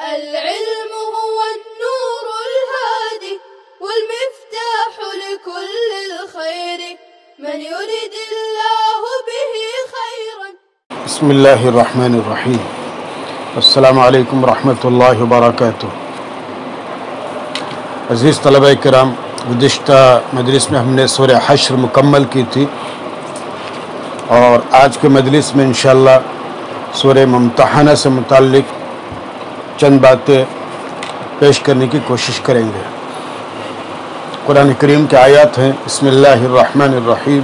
العلم هو النور الهادي والمفتاح لكل الخير من يريد الله به خيرا. بسم الله الرحمن الرحیم. السلام علیکم ورحمۃ اللہ وبرکاتہ. عزیز طلبہ کرام، گزشتہ مجلس میں ہم نے سورہ حشر مکمل کی تھی اور آج کے مجلس میں انشاءاللہ سورہ ممتحنہ سے متعلق چند باتیں پیش کرنے کی کوشش کریں گے. قرآن کریم کے آیات ہیں. بسم اللہ الرحمن الرحیم.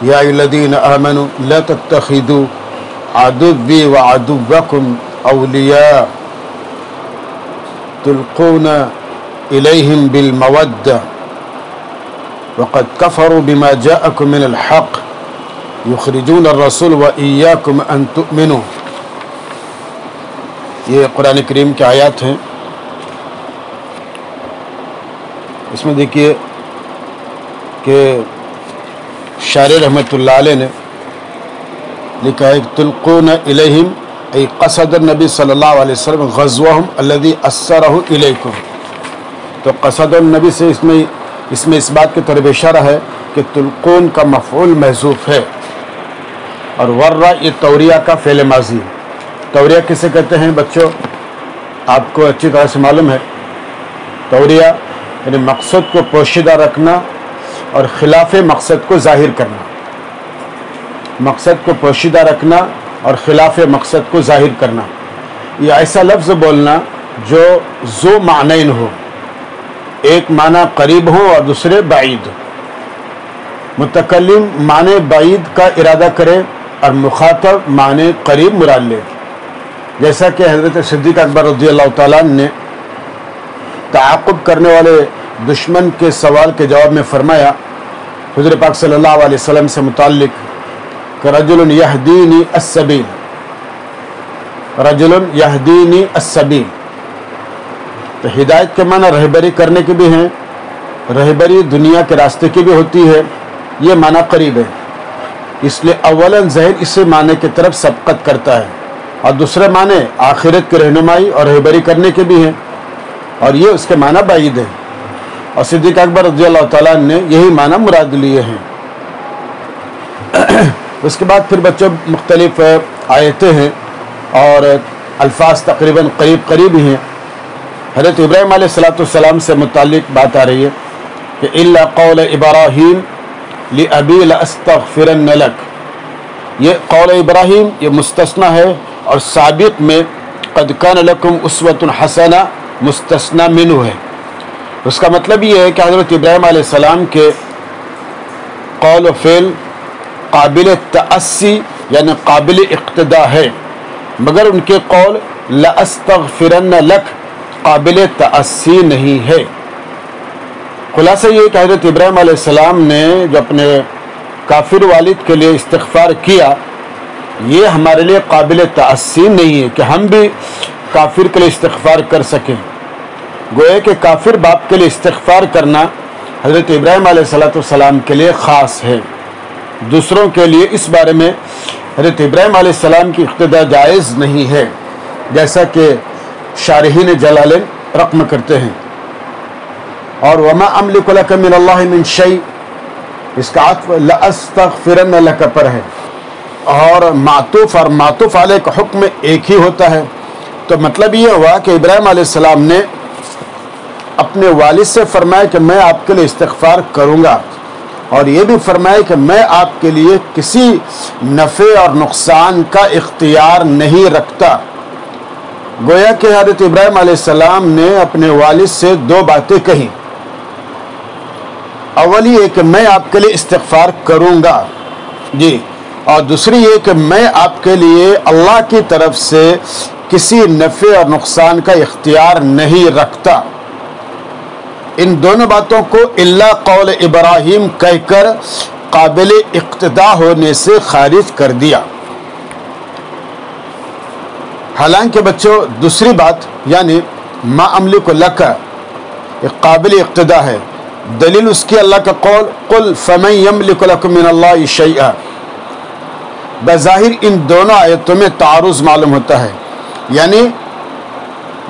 یا ایھا الذین آمنوا لا تتخذوا عدوی وعدوکم اولیاء تلقون الیہم بالمودة وقد کفروا بما جاءکم من الحق یخرجون الرسول وإیاکم ان تؤمنوا. یہ قرآن کریم کے آیات ہیں. اس میں دیکھیے کہ شاعر رحمۃ اللہ علیہ نے لکھا ہے تلقون الیہم ای قصد النبی صلی اللہ علیہ وسلم غزوہم الذی اسرہ الیکم. تو قصد النبی سے اس میں اس بات کی طرف اشارہ ہے کہ تلقون کا مفعول محذوف ہے اور ورہ یہ توریہ کا فعل ماضی. توریہ کسے کہتے ہیں بچوں؟ آپ کو اچھی طرح سے معلوم ہے. توریہ یعنی مقصد کو پوشیدہ رکھنا اور خلاف مقصد کو ظاہر کرنا. مقصد کو پوشیدہ رکھنا اور خلاف مقصد کو ظاہر کرنا. یہ ایسا لفظ بولنا جو ذو معنین ہو، ایک معنی قریب ہو اور دوسرے بعید. متکلم معنی بعید کا ارادہ کرے اور مخاطب معنی قریب مراد لے. جیسا کہ حضرت صدیق اکبر رضی اللہ تعالیٰ نے تعاقب کرنے والے دشمن کے سوال کے جواب میں فرمایا حضور پاک صلی اللہ علیہ وسلم سے متعلق کہ رجل یہدینی السبیل. رجل یہدینی السبیل. تو ہدایت کے معنی رہبری کرنے کے بھی ہیں، رہبری دنیا کے راستے کی بھی ہوتی ہے. یہ معنی قریب ہے، اس لیے اولاً ذہن اس معنی کی طرف سبقت کرتا ہے اور دوسرے معنی آخرت کی رہنمائی اور رہبری کرنے کے بھی ہیں اور یہ اس کے معنی بعید ہیں. اور صدیق اکبر رضی اللہ تعالیٰ نے یہی معنی مراد لیے ہیں. اس کے بعد پھر بچوں مختلف آیتیں ہیں اور الفاظ تقریباً قریب ہی ہیں. حضرت ابراہیم علیہ السلام سے متعلق بات آ رہی ہے کہ الا قول ابراہیم لأبی لأستغفرن لک. یہ قول ابراہیم یہ مستثنی ہے اور سابق میں قد کان لکم اسوۃ حسنہ مستثنی منہ ہے. اس کا مطلب یہ ہے کہ حضرت ابراہیم علیہ السلام کے قول و فعل قابل تأسی یعنی قابل اقتداء ہے، مگر ان کے قول لأستغفرن لک قابل تأسی نہیں ہے. خلاصہ یہ کہ حضرت ابراہیم علیہ السلام نے جو اپنے کافر والد کے لیے استغفار کیا یہ ہمارے لیے قابل تأسی نہیں ہے کہ ہم بھی کافر کے لیے استغفار کر سکیں. گویا کہ کافر باپ کے لیے استغفار کرنا حضرت ابراہیم علیہ السلام کے لیے خاص ہے. دوسروں کے لیے اس بارے میں حضرت ابراہیم علیہ السلام کی اقتداء جائز نہیں ہے، جیسا کہ شارحین جلالین رقم کرتے ہیں. اور وما املک لک من اللہ من شیء اس کا عطف لاستغفرن لک پر ہے اور معطوف علیہ کا حکم ایک ہی ہوتا ہے. تو مطلب یہ ہوا کہ ابراہیم علیہ السلام نے اپنے والد سے فرمایا کہ میں آپ کے لیے استغفار کروں گا اور یہ بھی فرمایا کہ میں آپ کے لیے کسی نفع اور نقصان کا اختیار نہیں رکھتا. گویا کہ حضرت ابراہیم علیہ السلام نے اپنے والد سے دو باتیں کہیں. اولی یہ کہ میں آپ کے لیے استغفار کروں گا جی، اور دوسری یہ کہ میں آپ کے لیے اللہ کی طرف سے کسی نفع اور نقصان کا اختیار نہیں رکھتا. ان دونوں باتوں کو الا قول ابراہیم کہہ کر قابل اقتداء ہونے سے خارج کر دیا. حالانکہ بچوں دوسری بات یعنی ما املک لک ایک قابل اقتداء ہے. دلیل اس کی اللہ کا قول قل فمن یملک لکم من اللہ شیئا. بظاہر ان دونوں آیتوں میں تعارض معلوم ہوتا ہے، یعنی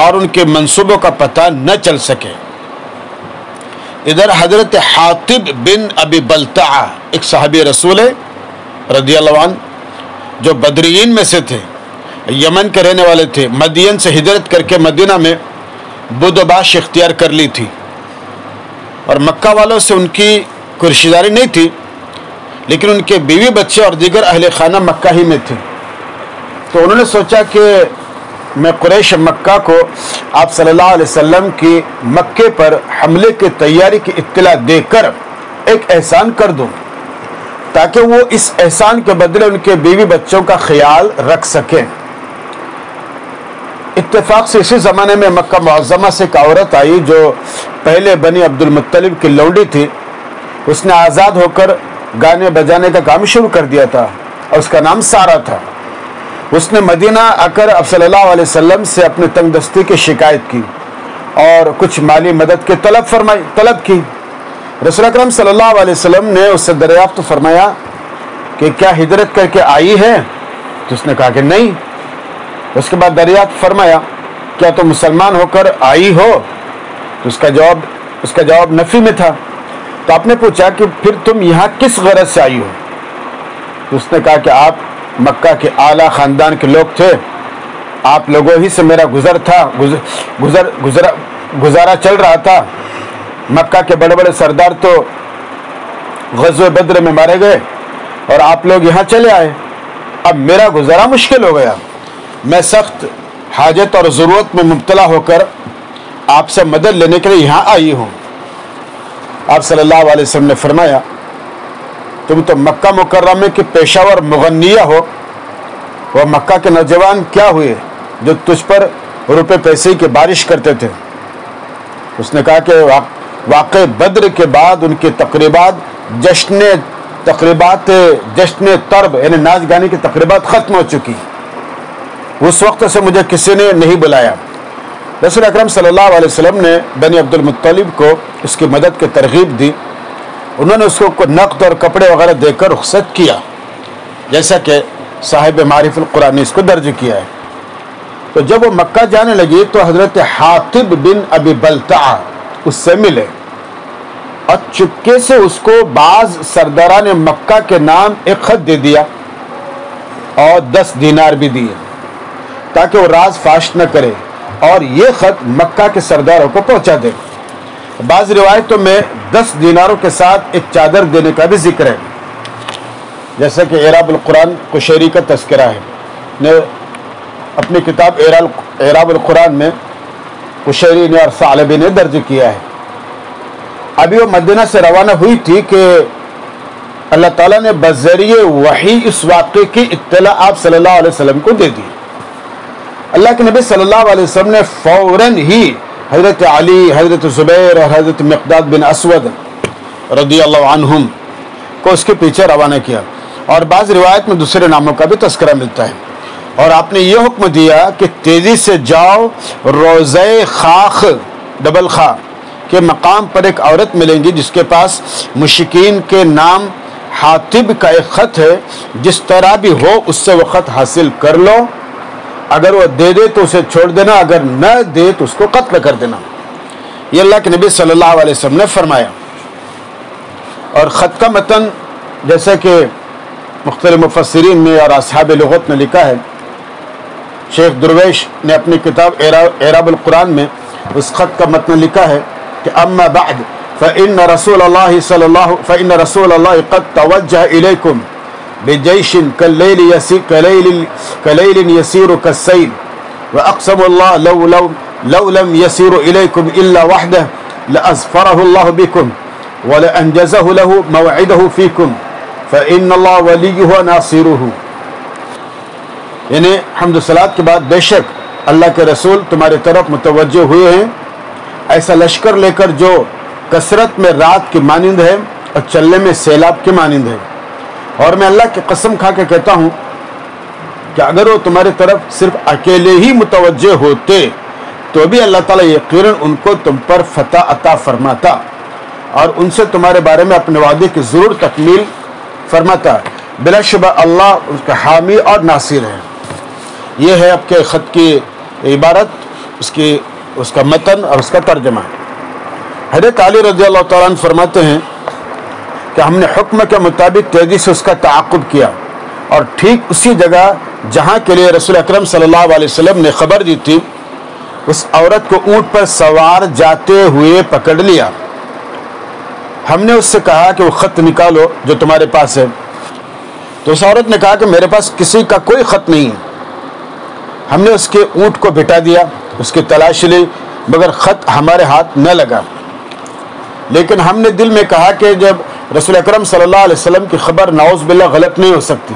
اور ان کے منصوبوں کا پتہ نہ چل سکے۔ ادھر حضرت حاطب بن ابی بلتعہ ایک صحابی رسول ہے رضی اللہ عنہ، جو بدریین میں سے تھے، یمن کے رہنے والے تھے، مدین سے ہجرت کر کے مدینہ میں بدھ و باش اختیار کر لی تھی، اور مکہ والوں سے ان کی کوئی رشتہ داری نہیں تھی، لیکن ان کے بیوی بچے اور دیگر اہل خانہ مکہ ہی میں تھے۔ تو انہوں نے سوچا کہ میں قریش مکہ کو آپ صلی اللہ علیہ وسلم کی مکے پر حملے کی تیاری کی اطلاع دے کر ایک احسان کر دوں، تاکہ وہ اس احسان کے بدلے ان کے بیوی بچوں کا خیال رکھ سکیں۔ اتفاق سے اسی زمانے میں مکہ معظمہ سے ایک عورت آئی جو پہلے بنی عبد المطلب کی لونڈی تھی۔ اس نے آزاد ہو کر گانے بجانے کا کام شروع کر دیا تھا، اور اس کا نام سارہ تھا۔ اس نے مدینہ آ کر اب صلی اللہ علیہ وسلم سے اپنی تنگ دستی کی شکایت کی اور کچھ مالی مدد کی طلب کی۔ رسول اکرم صلی اللہ علیہ وسلم نے اس سے دریافت فرمایا کہ کیا ہجرت کر کے آئی ہے؟ تو اس نے کہا کہ نہیں۔ اس کے بعد دریافت فرمایا کیا تم مسلمان ہو کر آئی ہو؟ تو اس کا جواب نفی میں تھا۔ تو آپ نے پوچھا کہ پھر تم یہاں کس غرض سے آئی ہو؟ تو اس نے کہا کہ آپ مکہ کے اعلیٰ خاندان کے لوگ تھے، آپ لوگوں ہی سے میرا گزارا چل رہا تھا۔ مکہ کے بڑے بڑے سردار تو غزوہ بدر میں مارے گئے اور آپ لوگ یہاں چلے آئے، اب میرا گزارا مشکل ہو گیا۔ میں سخت حاجت اور ضرورت میں مبتلا ہو کر آپ سے مدد لینے کے لیے یہاں آئی ہوں۔ آپ صلی اللہ علیہ وسلم نے فرمایا تم تو مکہ مکرمہ کی پیشہ ور مغنیہ ہو، وہ مکہ کے نوجوان کیا ہوئے جو تجھ پر روپے پیسے کی بارش کرتے تھے؟ اس نے کہا کہ واقع بدر کے بعد ان کی جشن طرب یعنی ناچ گانے کی تقریبات ختم ہو چکی، اس وقت سے مجھے کسی نے نہیں بلایا۔ رسول اکرم صلی اللہ علیہ وسلم نے بنی عبد المطلب کو اس کی مدد کی ترغیب دی۔ انہوں نے اس کو نقد اور کپڑے وغیرہ دے کر رخصت کیا، جیسا کہ صاحب معارف القرآن نے اس کو درج کیا ہے۔ تو جب وہ مکہ جانے لگی تو حضرت حاطب بن ابی بلتعہ اس سے ملے اور چپکے سے اس کو بعض سرداران مکہ کے نام ایک خط دے دیا اور 10 دینار بھی دیے تاکہ وہ راز فاش نہ کرے اور یہ خط مکہ کے سرداروں کو پہنچا دے۔ بعض روایتوں میں 10 دیناروں کے ساتھ ایک چادر دینے کا بھی ذکر ہے، جیسا کہ اعراب القرآن قشیری کا تذکرہ ہے، نے اپنی کتاب اعراب القرآن میں قشیری نے اور ثعلبی نے درج کیا ہے۔ ابھی وہ مدینہ سے روانہ ہوئی تھی کہ اللہ تعالیٰ نے بذریعہ وحی اس واقعے کی اطلاع آپ صلی اللہ علیہ وسلم کو دے دی۔ اللہ کے نبی صلی اللہ علیہ وسلم نے فوراً ہی حضرت علی، حضرت زبیر اور حضرت مقداد بن اسود رضی اللہ عنہم کو اس کے پیچھے روانہ کیا، اور بعض روایت میں دوسرے ناموں کا بھی تذکرہ ملتا ہے۔ اور آپ نے یہ حکم دیا کہ تیزی سے جاؤ، روضہ خاخ ڈبل خا کے مقام پر ایک عورت ملیں گی جس کے پاس مشرکین کے نام حاطب کا ایک خط ہے، جس طرح بھی ہو اس سے وہ خط حاصل کر لو، اگر وہ دے دے تو اسے چھوڑ دینا، اگر نہ دے تو اس کو قتل کر دینا۔ یہ اللہ کے نبی صلی اللہ علیہ وسلم نے فرمایا۔ اور خط کا متن جیسا کہ مختلف مفسرین میں اور اصحاب لغت نے لکھا ہے، شیخ درویش نے اپنی کتاب اعراب القرآن میں اس خط کا متن لکھا ہے کہ اما بعد فإن رسول الله قد توجه إليكم بجيش كليل يسير كالسيل وأقسم الله لو لم يسير إليكم إلا وحده لأزفره الله بكم ولأنجزه له موعده فيكم فإن الله وليه ناصره۔ یعنی حمد و صلات کے بعد بے شک اللہ کے رسول تمہاری طرف متوجہ ہوئے ہیں ایسا لشکر لے کر جو کثرت میں رات کی مانند ہے اور چلنے میں سیلاب کی مانند ہے، اور میں اللہ کی قسم کھا کے کہتا ہوں کہ اگر وہ تمہاری طرف صرف اکیلے ہی متوجہ ہوتے تو بھی اللہ تعالیٰ یقیناً ان کو تم پر فتح عطا فرماتا اور ان سے تمہارے بارے میں اپنے وعدے کی ضرور تکمیل فرماتا۔ بلا شبہ اللہ اس کا حامی اور ناصر ہے۔ یہ ہے آپ کے خط کی عبارت، اس کا متن اور اس کا ترجمہ۔ حضرت علی رضی اللہ تعالیٰ عنہ فرماتے ہیں کہ ہم نے حکم کے مطابق تیزی سے اس کا تعاقب کیا، اور ٹھیک اسی جگہ جہاں کے لیے رسول اکرم صلی اللہ علیہ وسلم نے خبر دی تھی، اس عورت کو اونٹ پر سوار جاتے ہوئے پکڑ لیا۔ ہم نے اس سے کہا کہ وہ خط نکالو جو تمہارے پاس ہے، تو اس عورت نے کہا کہ میرے پاس کسی کا کوئی خط نہیں ہے۔ ہم نے اس کے اونٹ کو بٹھا دیا، اس کی تلاش لی، مگر خط ہمارے ہاتھ نہ لگا۔ لیکن ہم نے دل میں کہا کہ جب رسول اکرم صلی اللہ علیہ وسلم کی خبر نعوذ باللہ غلط نہیں ہو سکتی،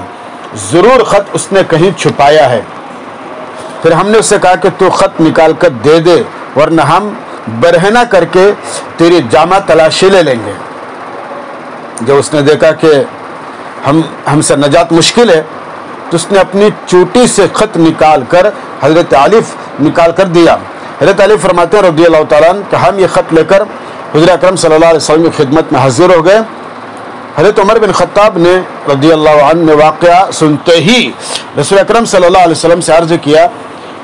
ضرور خط اس نے کہیں چھپایا ہے۔ پھر ہم نے اس سے کہا کہ تو خط نکال کر دے دے، ورنہ ہم برہنہ کر کے تیری جامہ تلاشی لے لیں گے۔ جب اس نے دیکھا کہ ہم سے نجات مشکل ہے، تو اس نے اپنی چوٹی سے خط نکال کر حضرت علی نکال کر دیا۔ حضرت علی فرماتے ہیں رضی اللہ تعالیٰ عنہ کہ ہم یہ خط لے کر حضور اکرم صلی اللہ علیہ وسلم کی خدمت میں حاضر ہو گئے۔ حضرت عمر بن خطاب نے رضی اللہ عنہ نے واقعہ سنتے ہی رسول اکرم صلی اللہ علیہ وسلم سے عرض کیا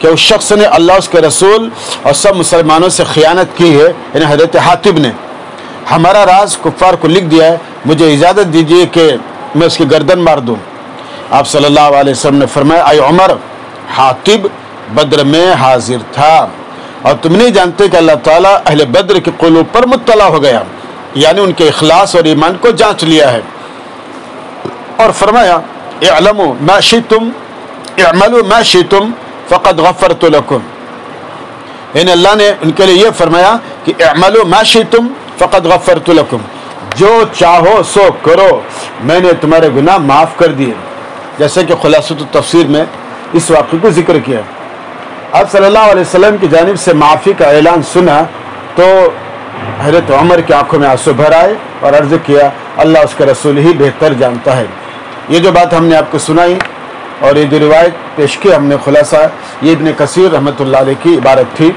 کہ اس شخص نے اللہ اس کے رسول اور سب مسلمانوں سے خیانت کی ہے، یعنی حضرت حاتب نے۔ ہمارا راز کفار کو لکھ دیا ہے، مجھے اجازت دیجیے کہ میں اس کی گردن مار دوں۔ آپ صلی اللہ علیہ وسلم نے فرمایا، اے عمر، حاتب بدر میں حاضر تھا، اور تم نہیں جانتے کہ اللہ تعالیٰ اہل بدر کے قلوب پر مطلع ہو گیا، یعنی ان کے اخلاص اور ایمان کو جانچ لیا ہے، اور فرمایا اعلموا ما شئتم اعملوا ما شئتم فقد غفرت لكم، یعنی اللہ نے ان کے لیے یہ فرمایا کہ اعملوا ما شئتم فقد غفرت لكم، جو چاہو سو کرو، میں نے تمہارے گناہ معاف کر دیے۔ جیسے کہ خلاصۃ التفسیر میں اس واقعے کو ذکر کیا۔ آپ صلی اللہ علیہ وسلم کی جانب سے معافی کا اعلان سنا تو حضرت عمر کی آنکھوں میں آنسو بھر آئے اور عرض کیا، اللہ اس کے رسول ہی بہتر جانتا ہے۔ یہ جو بات ہم نے آپ کو سنائی اور یہ جو روایت پیش کی ہم نے خلاصہ، یہ ابن کثیر رحمۃ اللہ علیہ کی عبارت تھی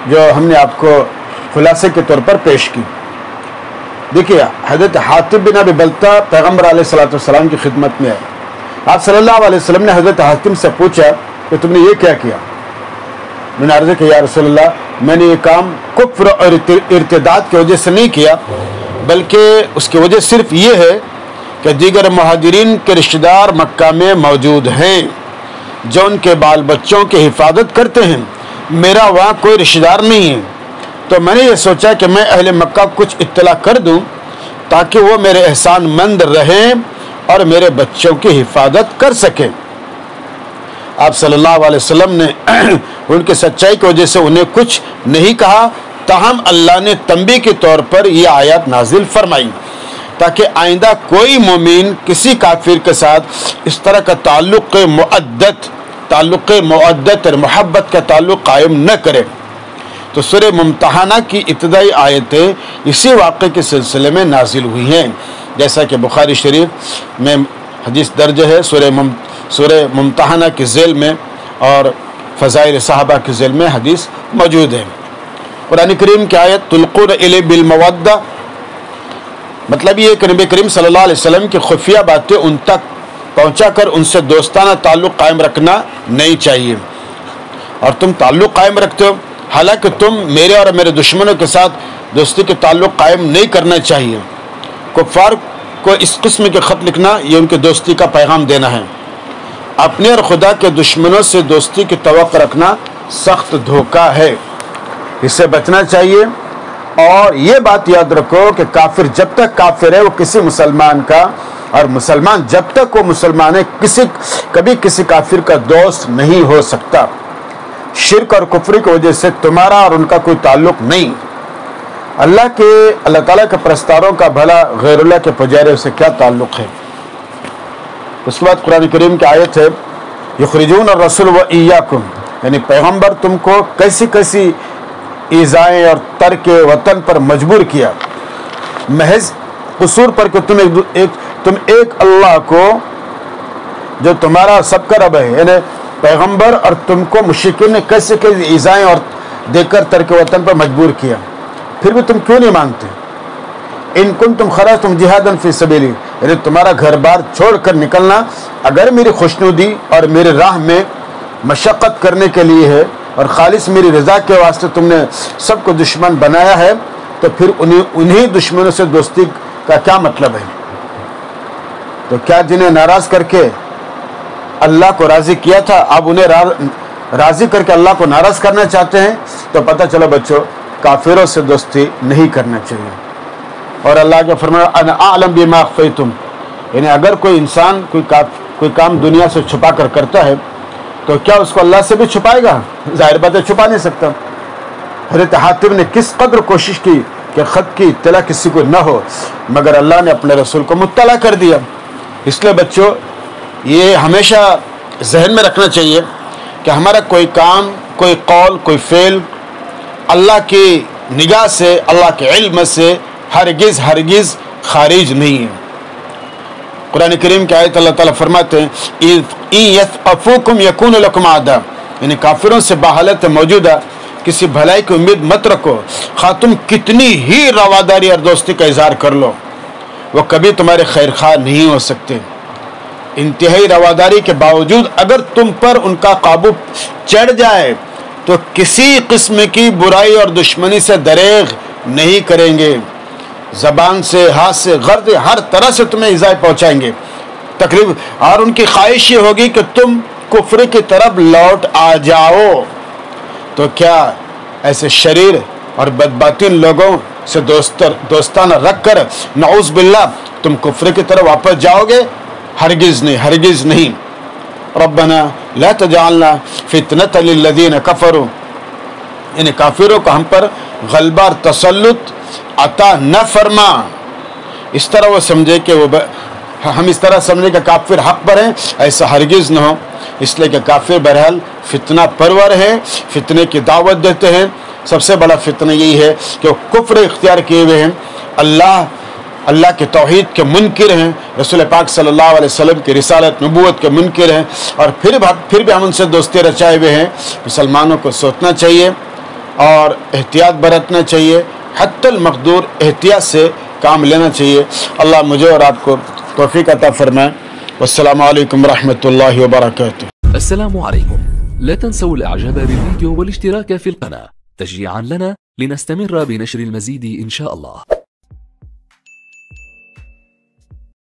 جو ہم نے آپ کو خلاصے کے طور پر پیش کی۔ دیکھیے، حضرت حاتب بن ابی بلتہ پیغمبر علیہ الصلوۃ والسلام کی خدمت میں آئے۔ آپ صلی اللہ علیہ وسلم نے حضرت حاتب سے پوچھا کہ تم نے یہ کیا کیا؟ میں نے عرض کیا، یا رسول اللہ، میں نے یہ کام کفر اور ارتداد کی وجہ سے نہیں کیا، بلکہ اس کی وجہ صرف یہ ہے کہ دیگر مہاجرین کے رشتہ دار مکہ میں موجود ہیں جو ان کے بال بچوں کی حفاظت کرتے ہیں، میرا وہاں کوئی رشتہ دار نہیں ہے، تو میں نے یہ سوچا کہ میں اہل مکہ کو کچھ اطلاع کر دوں تاکہ وہ میرے احسان مند رہیں اور میرے بچوں کی حفاظت کر سکیں۔ آپ صلی اللہ علیہ وسلم نے ان کی سچائی کی وجہ سے انہیں کچھ نہیں کہا، تاہم اللہ نے تنبیہ کے طور پر یہ آیات نازل فرمائی تاکہ آئندہ کوئی مومن کسی کافر کے ساتھ اس طرح کا تعلق مودت اور محبت کا تعلق قائم نہ کرے۔ تو سورہ ممتحنہ کی ابتدائی آیتیں اسی واقعے کے سلسلے میں نازل ہوئی ہیں، جیسا کہ بخاری شریف میں حدیث درج ہے سورہ ممتحنہ کے ذیل میں، اور فضائل صحابہ کے ذیل میں حدیث موجود ہے۔ قرآن کریم کی آیت تلقون الی بالمودہ، مطلب یہ کہ نبی کریم صلی اللہ علیہ وسلم کی خفیہ باتیں ان تک پہنچا کر ان سے دوستانہ تعلق قائم رکھنا نہیں چاہیے، اور تم تعلق قائم رکھتے ہو، حالانکہ تم میرے اور میرے دشمنوں کے ساتھ دوستی کے تعلق قائم نہیں کرنا چاہیے۔ کفار کو اس قسم کے خط لکھنا یہ ان کی دوستی کا پیغام دینا ہے۔ اپنے اور خدا کے دشمنوں سے دوستی کی توقع رکھنا سخت دھوکہ ہے، اس سے بچنا چاہیے۔ اور یہ بات یاد رکھو کہ کافر جب تک کافر ہے وہ کسی مسلمان کا، اور مسلمان جب تک وہ مسلمان ہے کبھی کسی کافر کا دوست نہیں ہو سکتا۔ شرک اور کفر کی وجہ سے تمہارا اور ان کا کوئی تعلق نہیں۔ اللہ تعالیٰ کے پرستاروں کا بھلا غیر اللہ کے پجاریوں سے کیا تعلق ہے؟ اس کے بعد قرآن کریم کی آیت ہے یخرجون الرسول و ایاکم، یعنی پیغمبر تم کو کیسی کیسی ایذائیں اور ترک وطن پر مجبور کیا، محض قصور پر کہ تم ایک اللہ کو جو تمہارا سب کا رب ہے، یعنی پیغمبر اور تم کو مشرکین نے کیسے کیسے ایذائیں اور دے کر ترک وطن پر مجبور کیا، پھر بھی تم کیوں نہیں مانتے؟ ان کنتم خرجتم جہادا فی سبیلی، یعنی تمہارا گھر بار چھوڑ کر نکلنا اگر میری خوشنودی اور میری راہ میں مشقت کرنے کے لیے ہے اور خالص میری رضا کے واسطے تم نے سب کو دشمن بنایا ہے، تو پھر انہی دشمنوں سے دوستی کا کیا مطلب ہے؟ تو کیا جنہیں ناراض کر کے اللہ کو راضی کیا تھا، اب انہیں راضی کر کے اللہ کو ناراض کرنا چاہتے ہیں؟ تو پتہ چلو بچوں، کافروں سے دوستی نہیں کرنا چاہیے۔ اور اللہ کے فرمایا انا اعلم بما اخفیتم، یعنی اگر کوئی انسان کوئی کام دنیا سے چھپا کر کرتا ہے تو کیا اس کو اللہ سے بھی چھپائے گا؟ ظاہر بات ہے چھپا نہیں سکتا۔ حضرت حاتم نے کس قدر کوشش کی کہ خط کی اطلاع کسی کو نہ ہو، مگر اللہ نے اپنے رسول کو مطلع کر دیا۔ اس لیے بچوں یہ ہمیشہ ذہن میں رکھنا چاہیے کہ ہمارا کوئی کام، کوئی قول، کوئی فعل اللہ کی نگاہ سے، اللہ کے علم سے ہرگز خارج نہیں ہے۔ قرآن کریم کی آیت اللہ تعالیٰ فرماتے ہیں اِن یثقفوکم یکون لکم اعداء، یعنی کافروں سے بحالت موجودہ کسی بھلائی کی امید مت رکھو، خواہ تم کتنی ہی رواداری اور دوستی کا اظہار کر لو، وہ کبھی تمہارے خیر خواہ نہیں ہو سکتے۔ انتہائی رواداری کے باوجود اگر تم پر ان کا قابو چڑھ جائے تو کسی قسم کی برائی اور دشمنی سے دریغ نہیں کریں گے، زبان سے، ہاتھ سے، غرض ہر طرح سے تمہیں ایذا پہنچائیں گے تقریب، اور ان کی خواہش یہ ہوگی کہ تم کفر کی طرف لوٹ آ جاؤ۔ تو کیا ایسے شریر اور بدباطن لوگوں سے دوستانہ رکھ کر نعوذ باللہ تم کفر کی طرف واپس جاؤ گے؟ ہرگز نہیں۔ ربنا لا تجعلنا فتنة للذین کفروا، یعنی کافروں کو ہم پر غلبہ اور تسلط عطا نہ فرما، اس طرح وہ سمجھے کہ ہم اس طرح سمجھے کہ کافر حق پر ہیں، ایسا ہرگز نہ ہو۔ اس لیے کہ کافر بہرحال فتنہ پرور ہے، فتنے کی دعوت دیتے ہیں۔ سب سے بڑا فتنہ یہی ہے کہ وہ کفر اختیار کیے ہوئے ہیں، اللہ کے توحید کے منکر ہیں، رسول پاک صلی اللہ علیہ وسلم کی رسالت نبوت کے منکر ہیں، اور پھر بھی ہم ان سے دوستی رچائے ہوئے ہیں۔ مسلمانوں کو سوچنا چاہیے اور احتیاط برتنا چاہیے، حتی المقدور احتیاط سے کام لینا چاہیے۔ اللہ مجھے اور آپ کو توفیق عطا فرمائے۔ والسلام علیکم ورحمۃ اللہ وبرکاتہ۔ السلام عليكم، لا تنسوا الاعجاب بالفيديو والاشتراك في القناة تشجيعا لنا لنستمر بنشر المزيد إن شاء الله.